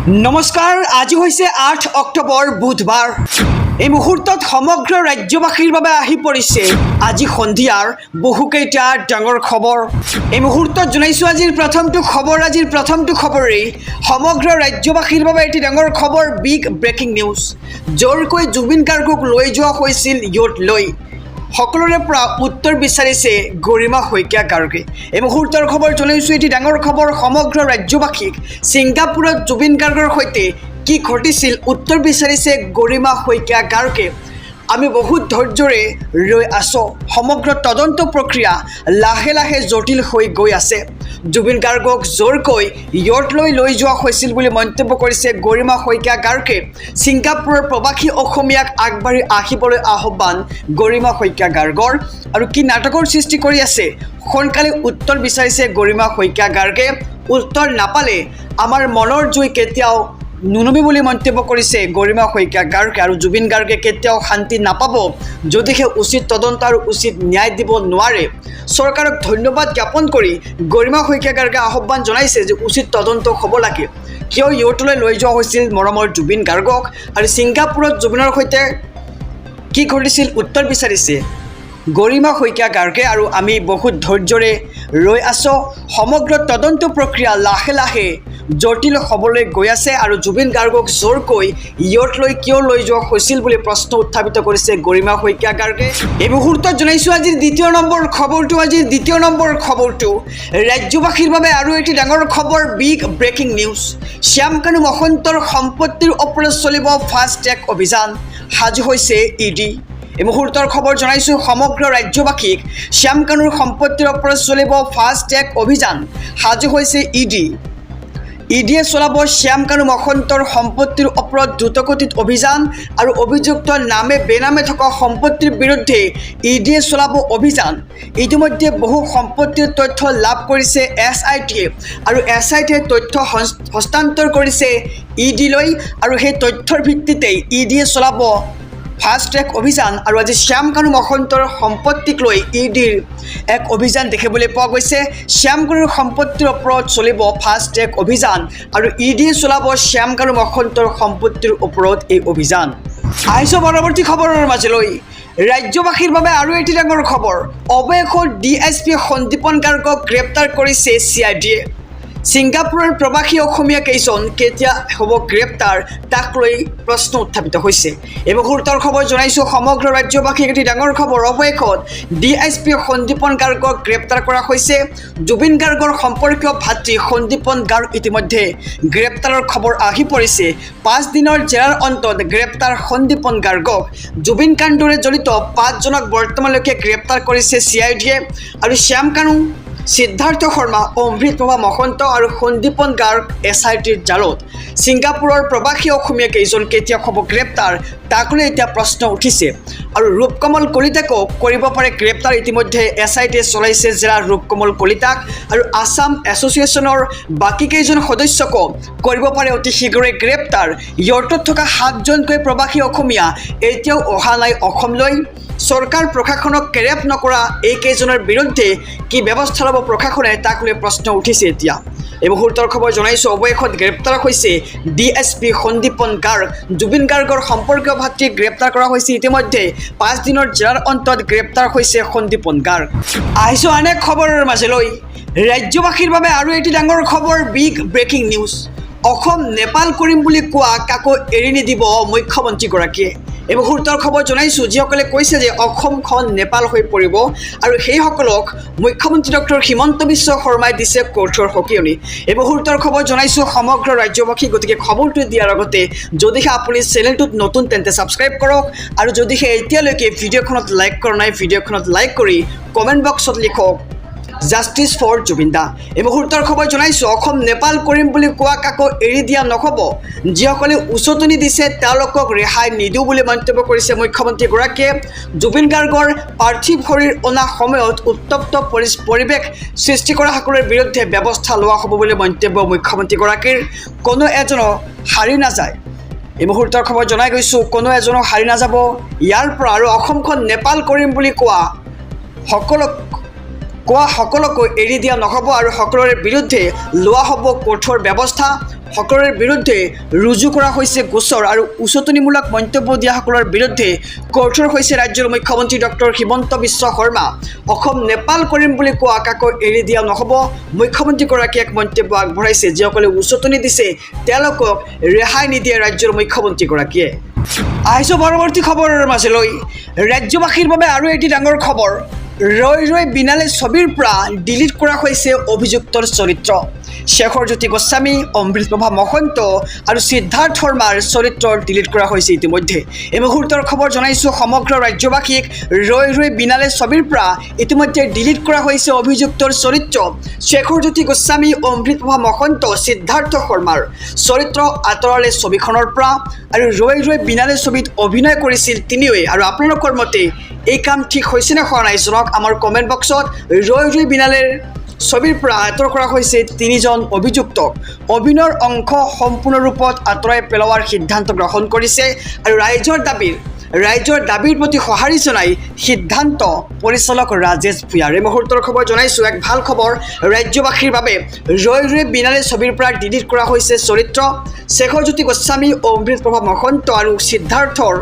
नमस्कार आज হৈছে 8 অক্টোবৰ বুধবাৰ এই মুহূৰ্তত সমগ্ৰ ৰাজ্যবাসীৰ বাবে আহি পৰিছে আজি সন্ধিয়াৰ বহুকেইটা ডাঙৰ খবৰ এই মুহূৰ্তত জনাইছো আজিৰ প্ৰথমটো খবৰে সমগ্ৰ ৰাজ্যবাসীৰ বাবে এটি ডাঙৰ খবৰ বিগ ব্ৰেকিং নিউজ জোৰকৈ জুবিন গাৰ্গক লৈ যোৱা হৈছিল ইয়ত লৈ সকলোৰে পৰা উত্তৰ বিচাৰিছে গৰিমা শইকীয়া গাৰ্গে এই মুহূৰ্তৰ খবৰ জনাইছো এটি ডাঙৰ খবৰ সমগ্ৰ ৰাজ্যবাসীক ছিংগাপুৰত জুবিন গাৰ্গৰ সৈতে কি ঘটিছিল উত্তৰ বিচাৰিছে গৰিমা শইকীয়া গাৰ্গে আমি বহুত ধৈৰ্যৰে ৰৈ আছো সমগ্ৰ তদন্ত প্ৰক্ৰিয়া লাহে লাহে জটিল হৈ গৈ আছে জুবিন গাৰ্গক জোৰকৈ ইয়ত লৈ যোৱা হৈছিল বুলি মন্তব্য কৰিছে গৰিমা শইকীয়া গাৰ্গে ছিংগাপুৰৰ প্ৰবাসী অসমীয়াক আগবাঢ়ি আহিবলৈ আহ্বান গৰিমা শইকীয়া গাৰ্গৰ আৰু কি নাটকৰ সৃষ্টি কৰি আছে সোনকালে উত্তৰ বিচাৰিছে গৰিমা শইকীয়া গাৰ্গে উত্তৰ নাপালে আমাৰ মনৰ জুই কেতিয়াও নুনুমি বুলি মন্তব্য কৰিছে গৰিমা শইকীয়া গাৰ্গে আৰু জুবিন গাৰ্গে কেতিয়াও শান্তি নাপাব যদিহে উচিত তদন্ত আৰু উচিত ন্যায় দিব নোৱাৰে চৰকাৰক ধন্যবাদ জ্ঞাপন কৰি গৰিমা শইকীয়া গাৰ্গে আহ্বান জনাইছে যে উচিত তদন্ত হ'ব লাগে কিয় ইয়তলৈ লৈ যোৱা হৈছিল মৰমৰ জুবিন গাৰ্গক আৰু ছিংগাপুৰত জুবিনৰ সৈতে কি ঘটিছিল উত্তৰ বিচাৰিছে গৰিমা শইকীয়া গাৰ্গে আৰু আমি বহুত ধৈৰ্যৰে ৰৈ আছো সমগ্ৰ তদন্ত প্ৰক্ৰিয়া লাহে লাহে জটিল হ'বলৈ গৈ আছে আৰু জুবিন গাৰ্গক জোৰকৈ ইয়ত কিয় লৈ যোৱা হৈছিল বুলি প্ৰশ্ন উত্থাপিত কৰিছে গৰিমা শইকীয়া গাৰ্গে এই মুহূৰ্তত জনাইছো আজিৰ দ্বিতীয় নম্বৰ খবৰটো ৰাজ্যবাসীৰ বাবে আৰু এটি ডাঙৰ খবৰ বিগ ব্ৰেকিং নিউজ শ্যামকানু মহন্তৰ সম্পত্তিৰ ওপৰত চলিব ফাষ্ট ট্ৰেক অভিযান সাজু হৈছে ইডি এই মুহূৰ্তৰ খবৰ জনাইছো সমগ্ৰ ৰাজ্যবাসীক শ্যামকানুৰ সম্পত্তিৰ ওপৰত চলিব ফাষ্ট ট্ৰেক অভিযান সাজু হৈছে ইডিয়ে চলাব শ্যামকানু মহন্তৰ সম্পত্তিৰ ওপৰত দ্ৰুতগতিত অভিযান আৰু অভিযুক্ত নামে বেনামে থকা সম্পত্তিৰ বিৰুদ্ধে ইডিয়ে চলাব অভিযান ইতিমধ্যে বহু সম্পত্তিৰ তথ্য লাভ কৰিছে এছআইটিয়ে আৰু এছআইটিয়ে তথ্য হস্তান্তৰ কৰিছে ইডিলৈ আৰু সেই তথ্যৰ ভিত্তিতে ইডিয়ে চলাব ফাষ্ট ট্ৰেক অভিযান আৰু আজি শ্যামকানু মহন্তৰ সম্পত্তিক লৈ ইডিৰ এক অভিযান দেখিবলৈ পোৱা গৈছে শ্যামকানুৰ সম্পত্তিৰ ওপৰত চলিব ফাষ্ট ট্ৰেক অভিযান আৰু ইডিয়ে চলাব শ্যামকানু মহন্তৰ সম্পত্তিৰ ওপৰত এই অভিযান আহিছো পৰৱৰ্তী খবৰৰ মাজলৈ ৰাজ্যবাসীৰ বাবে আৰু এটি ডাঙৰ খবৰ অৱশেষত ডিএছপি সন্দীপন গাৰ্গক গ্ৰেপ্তাৰ কৰিছে চিআইডিয়ে ছিংগাপুৰৰ প্ৰবাসী অসমীয়া কেইজন কেতিয়া হ'ব গ্ৰেপ্তাৰ তাক লৈ প্ৰশ্ন উত্থাপিত হৈছে এই মুহূৰ্তৰ খবৰ জনাইছো সমগ্ৰ ৰাজ্যবাসীক এটি ডাঙৰ খবৰ অৱশেষত ডিএছপি সন্দীপন গাৰ্গক গ্ৰেপ্তাৰ কৰা হৈছে জুবিন গাৰ্গৰ সম্পৰ্কীয় ভাতৃ সন্দীপন গাৰ্গ ইতিমধ্যে গ্ৰেপ্তাৰৰ খবৰ আহি পৰিছে 5 দিনৰ জেৰাৰ অন্তত গ্ৰেপ্তাৰ সন্দীপন গাৰ্গক জুবিন কাণ্ডৰে জড়িত 5 জনক বৰ্তমানলৈকে গ্ৰেপ্তাৰ কৰিছে চিআইডিয়ে আৰু শ্যামকানু সিদ্ধাৰ্থ শৰ্মা অমৃতপ্ৰভা মহন্ত আৰু সন্দীপন গাৰ্গ এছআইটিৰ জালত ছিংগাপুৰৰ প্ৰবাসী অসমীয়া কেইজন কেতিয়া হ'ব গ্ৰেপ্তাৰ তাক লৈ এতিয়া প্ৰশ্ন উঠিছে আৰু ৰূপকমল কলিতাকো কৰিব পাৰে গ্ৰেপ্তাৰ ইতিমধ্যে এছআইটিয়ে চলাইছে জেৰা ৰূপকমল কলিতাক আৰু আসাম এছ'চিয়েশ্যনৰ বাকী কেইজন সদস্যকো কৰিব পাৰে অতি শীঘ্ৰে গ্ৰেপ্তাৰ ইয়ৰ্টত থকা 7জনকৈ প্ৰবাসী অসমীয়া এতিয়াও অহা নাই অসমলৈ চৰকাৰ প্ৰশাসনক কেৰেপ নকৰা এই কেইজনৰ বিৰুদ্ধে কি ব্যৱস্থা ল'ব প্ৰশাসনে তাক লৈ প্ৰশ্ন উঠিছে এতিয়া এই মুহূৰ্তৰ খবৰ জনাইছো অৱশেষত গ্ৰেপ্তাৰ হৈছে ডিএছপি সন্দীপন গাৰ্গ জুবিন গাৰ্গৰ সম্পৰ্কীয় ভাতৃক গ্ৰেপ্তাৰ কৰা হৈছে ইতিমধ্যে 5 দিনৰ জেৰাৰ অন্তত গ্ৰেপ্তাৰ হৈছে সন্দীপন গাৰ্গ আহিছো আন এক খবৰৰ মাজলৈ ৰাজ্যবাসীৰ বাবে আৰু এটি ডাঙৰ খবৰ big breaking news Assam Nepal কৰিম বুলি কোৱা কাকো এৰি নিদিব মুখ্যমন্ত্ৰীগৰাকীয়ে এই মুহূৰ্তৰ খবৰ জনাইছো যিসকলে কৈছে যে অসমখন নেপাল হৈ পৰিব আৰু সেইসকলক মুখ্যমন্ত্ৰী ডক্টৰ হিমন্ত বিশ্ব শৰ্মাই দিছে কঠোৰ সকিয়নি এই মুহূৰ্তৰ খবৰ জনাইছো সমগ্ৰ ৰাজ্যবাসী গতিকে খবৰটো দিয়াৰ আগতে যদিহে আপুনি চেনেলটোত নতুন তেন্তে ছাবস্ক্ৰাইব কৰক আৰু যদিহে এতিয়ালৈকে ভিডিঅ'খনত লাইক কৰা নাই ভিডিঅ'খনত লাইক কৰি কমেণ্ট বক্সত লিখক জাষ্টিছ ফৰ জুবিন দা এই মুহূৰ্তৰ খবৰ জনাইছো অসম নেপাল কৰিম বুলি কোৱা কাকো এৰি দিয়া নহ'ব যিসকলে উচতনি দিছে তেওঁলোকক ৰেহাই নিদিওঁ বুলি মন্তব্য কৰিছে মুখ্যমন্ত্ৰীগৰাকীয়ে জুবিন গাৰ্গৰ পাৰ্থিৱ শৰীৰ অনা সময়ত উত্তপ্ত পৰিৱেশ সৃষ্টি কৰাসকলৰ বিৰুদ্ধে ব্যৱস্থা লোৱা হ'ব বুলি মন্তব্য মুখ্যমন্ত্ৰীগৰাকীৰ কোনো এজনো হাৰি নাযায় এই মুহূৰ্তৰ খবৰ জনাই গৈছো কোনো এজনো হাৰি নাযাব ইয়াৰ পৰা আৰু অসমখন নেপাল কৰিম বুলি কোৱা সকলো কোৱা সকলকো এৰি দিয়া নহ'ব আৰু সকলোৰে বিৰুদ্ধে লোৱা হ'ব কঠোৰ ব্যৱস্থা। সকলোৰে বিৰুদ্ধে ৰুজু কৰা হৈছে গোচৰ আৰু উচতনিমূলক মন্তব্য দিয়াসকলৰ বিৰুদ্ধে কঠোৰ হৈছে ৰাজ্যৰ মুখ্যমন্ত্ৰী ডক্টৰ হিমন্ত বিশ্ব শৰ্মা। অসম নেপাল কৰিম বুলি কোৱা কাকো এৰি দিয়া নহ'ব, মুখ্যমন্ত্ৰীগৰাকীয়ে এক মন্তব্য আগবঢ়াইছে। যিসকলে উচতনি দিছে তেওঁলোকক ৰেহাই নিদিয়ে ৰাজ্যৰ মুখ্যমন্ত্ৰীগৰাকীয়ে। আহিছোঁ পৰৱৰ্তী খবৰৰ মাজলৈ। ৰাজ্যবাসীৰ বাবে আৰু এটি ডাঙৰ খবৰ। ৰৈ ৰৈ বিনালে ছবিৰ পৰা ডিলিট কৰা হৈছে অভিযুক্তৰ চৰিত্ৰ। শেখৰজ্যোতি গোস্বামী, অমৃতপ্ৰভা মহন্ত আৰু সিদ্ধাৰ্থ শৰ্মাৰ চৰিত্ৰ ডিলিট কৰা হৈছে ইতিমধ্যে। এই মুহূৰ্তৰ খবৰ জনাইছোঁ সমগ্ৰ ৰাজ্যবাসীক। ৰৈ ৰৈ বিনালে ছবিৰ পৰা ইতিমধ্যে ডিলিট কৰা হৈছে অভিযুক্তৰ চৰিত্ৰ। শেখৰজ্যোতি গোস্বামী, অমৃতপ্ৰভা মহন্ত, সিদ্ধাৰ্থ শৰ্মাৰ চৰিত্ৰ আঁতৰালে ছবিখনৰ পৰা আৰু ৰৈ ৰৈ বিনালে ছবিত অভিনয় কৰিছিল তিনিওৱে। আৰু আপোনালোকৰ মতে এই কাম ঠিক হৈছে নে হোৱা নাই জনাওক আমাৰ কমেণ্ট বক্সত। ৰৈ ৰৈ বিনালেৰ ছবিৰ পৰা আঁতৰ কৰা হৈছে তিনিজন অভিযুক্তক। অভিনয়ৰ অংশ সম্পূৰ্ণৰূপত আঁতৰাই পেলোৱাৰ সিদ্ধান্ত গ্ৰহণ কৰিছে আৰু ৰাইজৰ দাবীৰ প্ৰতি সঁহাৰি জনাই সিদ্ধান্ত পৰিচালক ৰাজেশ ভূঞাৰ। এই মুহূৰ্তৰ খবৰ জনাইছোঁ এক ভাল খবৰ ৰাজ্যবাসীৰ বাবে। ৰৈ ৰৈ বিনালে ছবিৰ পৰা ডিলিট কৰা হৈছে চৰিত্ৰ। শেখৰজ্যোতি গোস্বামী, অমৃতপ্ৰভা মহন্ত আৰু সিদ্ধাৰ্থৰ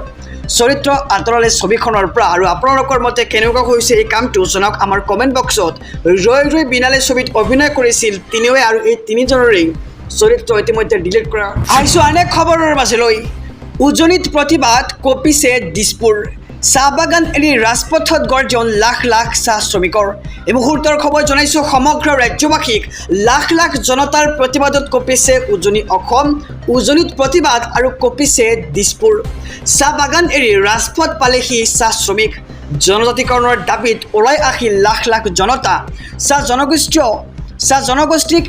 চৰিত্ৰ আঁতৰালে ছবিখনৰ পৰা। আৰু আপোনালোকৰ মতে কেনেকুৱা হৈছে এই কামটো জনাওক আমাৰ কমেণ্ট বক্সত। ৰৈ ৰৈ বিনালে ছবিত অভিনয় কৰিছিল তিনিওৱে আৰু এই তিনিজনৰে চৰিত্ৰ ইতিমধ্যে ডিলিট কৰা। আহিছোঁ আন এক খবৰৰ মাজলৈ। উজনিত প্ৰতিবাদ কঁপিছে দিছপুৰ। চাহ বাগান এৰি ৰাজপথত গৰ্জন লাখ লাখ চাহ শ্ৰমিকৰ। এই মুহূৰ্তৰ খবৰ জনাইছোঁ সমগ্ৰ ৰাজ্যবাসীক। লাখ লাখ জনতাৰ প্ৰতিবাদত কঁপিছে উজনি অসম। উজনিত প্ৰতিবাদ আৰু কঁপিছে দিছপুৰ। চাহ বাগান এৰি ৰাজপথ পালেহি চাহ শ্ৰমিক। জনজাতিকৰণৰ দাবীত ওলাই আহিল লাখ লাখ জনতা। চাহ জনগোষ্ঠীক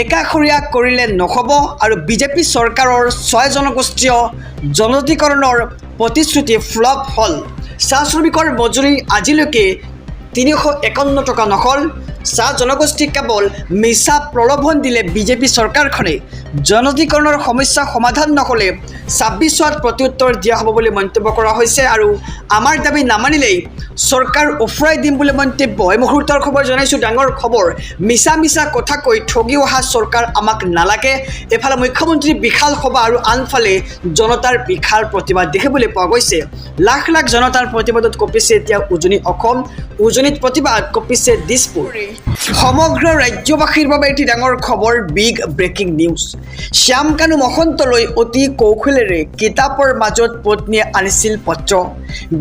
একাষৰীয়া কৰিলে নহ'ব আৰু বিজেপি চৰকাৰৰ 6 জনগোষ্ঠীয় জনজাতিকৰণৰ প্ৰতিশ্ৰুতি ফ্লপ হ'ল। চাহ শ্ৰমিকৰ মজুৰি আজিলৈকে 351 টকা নহ'ল। চাহ জনগোষ্ঠীক কেৱল মিছা প্ৰলোভন দিলে বিজেপি চৰকাৰখনে। জনজাতিকৰণৰ সমস্যা সমাধান নহ'লে 26ত প্ৰত্যুত্তৰ দিয়া হ'ব বুলি মন্তব্য কৰা হৈছে আৰু আমাৰ দাবী নামানিলেই চৰকাৰ উফৰাই দিম বুলি মন্তব্য। এই মুহূৰ্তৰ খবৰ জনাইছোঁ ডাঙৰ খবৰ। মিছা কথা কৈ ঠগি অহা চৰকাৰ আমাক নালাগে। এফালে মুখ্যমন্ত্ৰীৰ বিশাল সভা আৰু আনফালে জনতাৰ বিশাল প্ৰতিবাদ দেখিবলৈ পোৱা গৈছে। লাখ লাখ জনতাৰ প্ৰতিবাদত কঁপিছে এতিয়া উজনি অসম। উজনিত প্ৰতিবাদ কঁপিছে দিছপুৰ। সমগ্ৰ ৰাজ্যবাসীৰ বাবে এটি ডাঙৰ খবৰ, big breaking news. Shyam Kanu মহন্তলৈ অতি কৌশলেৰে কিতাপৰ মাজত পত্নীয়ে আনিছিল পত্ৰ।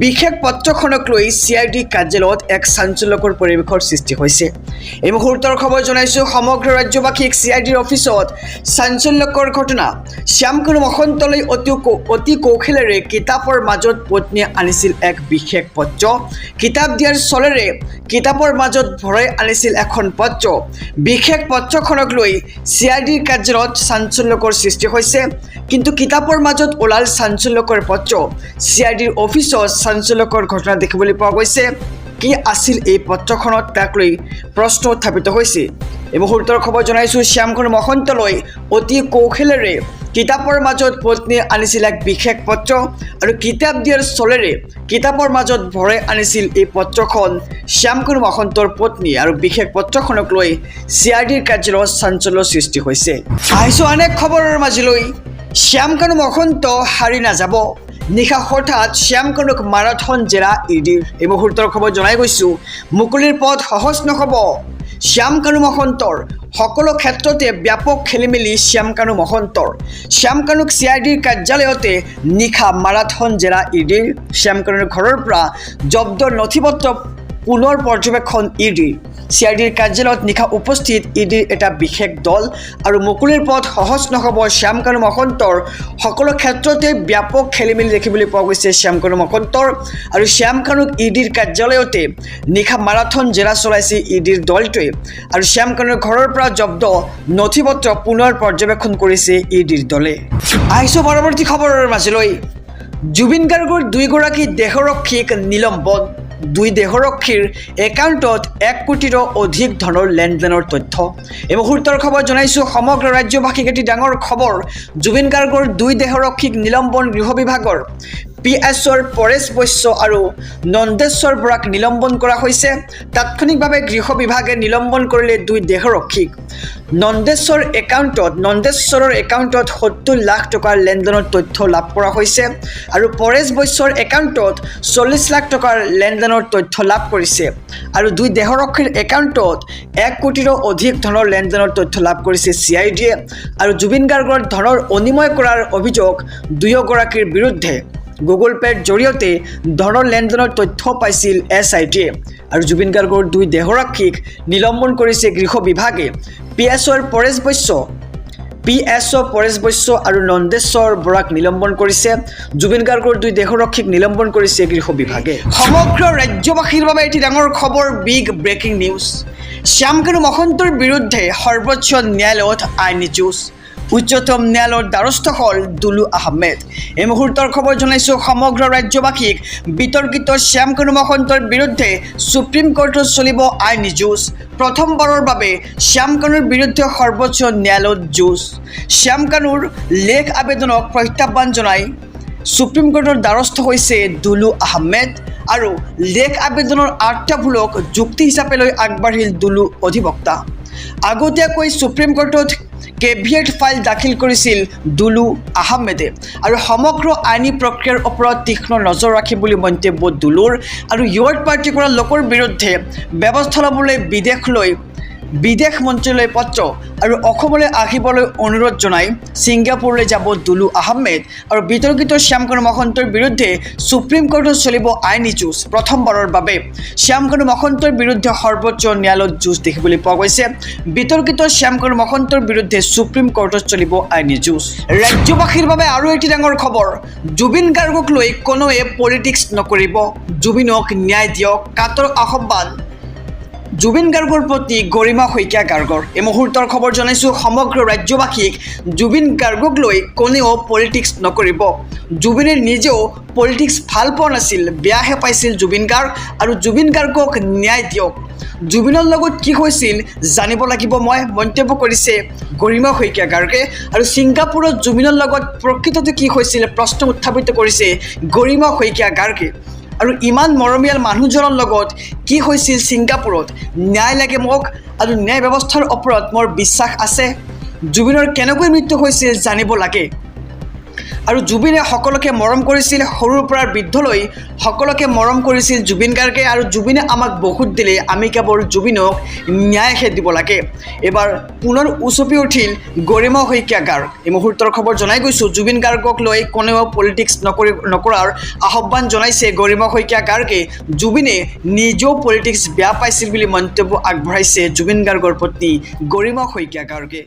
বিশেষ পত্ৰখনক লৈ CID কাৰ্যালয়ত এক চাঞ্চল্যকৰ পৰিৱেশৰ সৃষ্টি হৈছে। এই মুহূৰ্তৰ খবৰ জনাইছোঁ সমগ্ৰ ৰাজ্যবাসীক। CIDৰ অফিচত চাঞ্চল্যকৰ ঘটনা। শ্যাম কানু মহন্তলৈ অতি কৌশলেৰে কিতাপৰ মাজত পত্নীয়ে আনিছিল এক বিশেষ পত্ৰ। কিতাপ দিয়াৰ চলেৰে কিতাপৰ মাজত ভৰাই আনিছিল এখন পত্ৰ। বিশেষ পত্ৰখনক লৈ CIDৰ কাৰ্যালয়ত চাঞ্চল্যকৰ সৃষ্টি হৈছে। কিন্তু কিতাপৰ মাজত ওলাল চাঞ্চল্যকৰ পত্ৰ। CIDৰ অফিচত চাঞ্চল্যকৰ ঘটনা দেখিবলৈ পোৱা গৈছে। কি আছিল এই পত্ৰখনত তাক লৈ প্ৰশ্ন উত্থাপিত হৈছে। এই মুহূৰ্তৰ খবৰ জনাইছোঁ শ্যাম কানু মহন্তলৈ অতি কৌশলেৰে কিতাপৰ মাজত পত্নীয়ে আনিছিল এক বিশেষ পত্ৰ আৰু কিতাপ দিয়াৰ চলেৰে কিতাপৰ মাজত ভৰাই আনিছিল এই পত্ৰখন শ্যাম কানু মহন্তৰ পত্নী। আৰু বিশেষ পত্ৰখনক লৈ CIDৰ কাৰ্যালয়ত চাঞ্চল্যৰ সৃষ্টি হৈছে। আহিছোঁ আন এক খবৰৰ মাজলৈ। শ্যাম কানু মহন্ত হাৰি নাযাব। নিশা হঠাৎ শ্যাম কানুক মাৰাথন জেৰা EDৰ। এই মুহূৰ্তৰ খবৰ জনাই গৈছোঁ মুকলিৰ পথ সহজ নহ'ব। শ্যাম কানু মহন্তৰ সকলো ক্ষেত্ৰতে ব্যাপক খেলিমেলি শ্যাম কানু মহন্তৰ। শ্যাম কানুক CIDৰ কাৰ্যালয়তে নিশা মাৰাথন জেৰা EDৰ। শ্যাম কানুৰ ঘৰৰ পৰা জব্দ নথিপত্ৰ পুনৰ পৰ্যবেক্ষণ EDৰ। CIDৰ কাৰ্যালয়ত নিশা উপস্থিত EDৰ এটা বিশেষ দল আৰু মুকলিৰ পথ সহজ নহ'ব। শ্যাম কানু মহন্তৰ সকলো ক্ষেত্ৰতে ব্যাপক খেলিমেলি দেখিবলৈ পোৱা গৈছে শ্যাম কানু মহন্তৰ। আৰু শ্যাম কানুক EDৰ কাৰ্যালয়তে নিশা মাৰাথন জেৰা চলাইছে EDৰ দলটোৱে। আৰু শ্যাম কানুৰ ঘৰৰ পৰা জব্দ নথিপত্ৰ পুনৰ পৰ্যবেক্ষণ কৰিছে EDৰ দলে। আহিছোঁ পৰৱৰ্তী খবৰৰ মাজলৈ। জুবিন গাৰ্গৰ 2গৰাকী দেহৰক্ষীক নিলম্বন। 2 দেহৰক্ষীৰ একাউণ্টত 1 কোটিৰো অধিক ধনৰ লেনদেনৰ তথ্য। এই মুহূৰ্তৰ খবৰ জনাইছোঁ সমগ্ৰ ৰাজ্যবাসীক এটি ডাঙৰ খবৰ। জুবিন গাৰ্গৰ 2 দেহৰক্ষীক নিলম্বন গৃহ বিভাগৰ। পিএছৰ পৰেশ বৈশ্য আৰু নন্দেশ্বৰ বৰাক নিলম্বন কৰা হৈছে। তাৎক্ষণিকভাৱে গৃহ বিভাগে নিলম্বন কৰিলে দুই দেহৰক্ষীক। নন্দেশ্বৰৰ একাউণ্টত 70 লাখ টকাৰ লেনদেনৰ তথ্য লাভ কৰা হৈছে আৰু পৰেশ বৈশ্যৰ একাউণ্টত 40 লাখ টকাৰ লেনদেনৰ তথ্য লাভ কৰিছে আৰু দুই দেহৰক্ষীৰ একাউণ্টত 1 কোটিৰো অধিক ধনৰ লেনদেনৰ তথ্য লাভ কৰিছে CIDয়ে আৰু জুবিন গাৰ্গৰ ধনৰ অনিময় কৰাৰ অভিযোগ দুয়োগৰাকীৰ বিৰুদ্ধে গুগল পেৰ জৰিয়তে ধনৰ লেনদেনৰ তথ্য পাইছিল SITয়ে আৰু জুবিন গাৰ্গৰ দুই দেহৰক্ষীক নিলম্বন কৰিছে গৃহ বিভাগে। পিএছৰ পৰেশ বৈশ্য আৰু নন্দেশ্বৰ বৰাক নিলম্বন কৰিছে। জুবিন গাৰ্গৰ দুই দেহৰক্ষীক নিলম্বন কৰিছে গৃহ বিভাগে। সমগ্ৰ ৰাজ্যবাসীৰ বাবে এটি ডাঙৰ খবৰ, বিগ ব্ৰেকিং নিউজ। শ্যামকানু মহন্তৰ বিৰুদ্ধে সৰ্বোচ্চ ন্যায়ালয়ত আইনী যুঁজ। উচ্চতম ন্যায়ালয়ৰ দ্বাৰস্থ হ'ল দুলু আহমেদ। এই মুহূৰ্তৰ খবৰ জনাইছোঁ সমগ্ৰ ৰাজ্যবাসীক। বিতৰ্কিত শ্যামকানু মহন্তৰ বিৰুদ্ধে সুপ্ৰিম কোৰ্টত চলিব আইনী যুঁজ। প্ৰথমবাৰৰ বাবে শ্যামকানুৰ বিৰুদ্ধে সৰ্বোচ্চ ন্যায়ালয়ত যুঁজ। শ্যামকানুৰ লেখ আবেদনক প্ৰত্যাহ্বান জনাই সুপ্ৰিম কোৰ্টৰ দ্বাৰস্থ হৈছে দুলু আহমেদ আৰু লেখ আবেদনৰ 8টা ভুলক যুক্তি হিচাপে লৈ আগবাঢ়িল দুলু অধিবক্তা। আগতীয়াকৈ সুপ্ৰিম কোৰ্টত কেভিয়েট ফাইল দাখিল কৰিছিল দুলু আহমেদে আৰু সমগ্ৰ আইনী প্ৰক্ৰিয়াৰ ওপৰত তীক্ষ্ণ নজৰ ৰাখিম বুলি মন্তব্য দুলুৰ আৰু ইয়ৰ্ড পাৰ্টি কৰা লোকৰ বিৰুদ্ধে ব্যৱস্থা ল'বলৈ বিদেশ মন্ত্ৰীলৈ পত্ৰ আৰু অসমলৈ আহিবলৈ অনুৰোধ জনাই ছিংগাপুৰলৈ যাব দুলু আহমেদ আৰু বিতৰ্কিত শ্যামকানু মহন্তৰ বিৰুদ্ধে সুপ্ৰিম কোৰ্টত চলিব আইনী যুঁজ। প্ৰথমবাৰৰ বাবে শ্যামকানু মহন্তৰ বিৰুদ্ধে সৰ্বোচ্চ ন্যায়ালয়ত যুঁজ দেখিবলৈ পোৱা গৈছে। বিতৰ্কিত শ্যামকানু মহন্তৰ বিৰুদ্ধে সুপ্ৰিম কোৰ্টত চলিব আইনী যুঁজ। ৰাজ্যবাসীৰ বাবে আৰু এটি ডাঙৰ খবৰ, জুবিন গাৰ্গক লৈ কোনোৱে পলিটিক্স নকৰিব, জুবিনক ন্যায় দিয়ক, কাতৰ আহ্বান জুবিন গাৰ্গৰ প্ৰতি গৰিমা শইকীয়া গাৰ্গৰ। এই মুহূৰ্তৰ খবৰ জনাইছোঁ সমগ্ৰ ৰাজ্যবাসীক। জুবিন গাৰ্গক লৈ কোনেও পলিটিক্স নকৰিব। জুবিনে নিজেও পলিটিক্স ভাল পোৱা নাছিল, বেয়াহে পাইছিল জুবিন গাৰ্গ আৰু জুবিন গাৰ্গক ন্যায় দিয়ক। জুবিনৰ লগত কি হৈছিল জানিব লাগিব মই, মন্তব্য কৰিছে গৰিমা শইকীয়া গাৰ্গে। আৰু ছিংগাপুৰত জুবিনৰ লগত প্ৰকৃততে কি হৈছিল প্ৰশ্ন উত্থাপিত কৰিছে গৰিমা শইকীয়া গাৰ্গে। আৰু ইমান মৰমীয়াল মানুহজনৰ লগত কি হৈছিল ছিংগাপুৰত, ন্যায় লাগে মোক আৰু ন্যায় ব্যৱস্থাৰ ওপৰত মোৰ বিশ্বাস আছে। জুবিনৰ কেনেকৈ মৃত্যু হৈছিল জানিব লাগে আৰু জুবিনে সকলোকে মৰম কৰিছিল, সৰুৰ পৰা বৃদ্ধলৈ সকলোকে মৰম কৰিছিল জুবিন গাৰ্গে আৰু জুবিনে আমাক বহুত দিলে, আমি কেৱল জুবিনক ন্যায়হে দিব লাগে। এবাৰ পুনৰ উচপি উঠিল গৰিমা শইকীয়া গাৰ্গ। এই মুহূৰ্তৰ খবৰ জনাই গৈছোঁ জুবিন গাৰ্গক লৈ কোনেও পলিটিক্স নকৰাৰ আহ্বান জনাইছে গৰিমা শইকীয়া গাৰ্গে। জুবিনে নিজেও পলিটিক্স বেয়া পাইছিল বুলি মন্তব্য আগবঢ়াইছে জুবিন গাৰ্গৰ পত্নী গৰিমা শইকীয়া গাৰ্গে।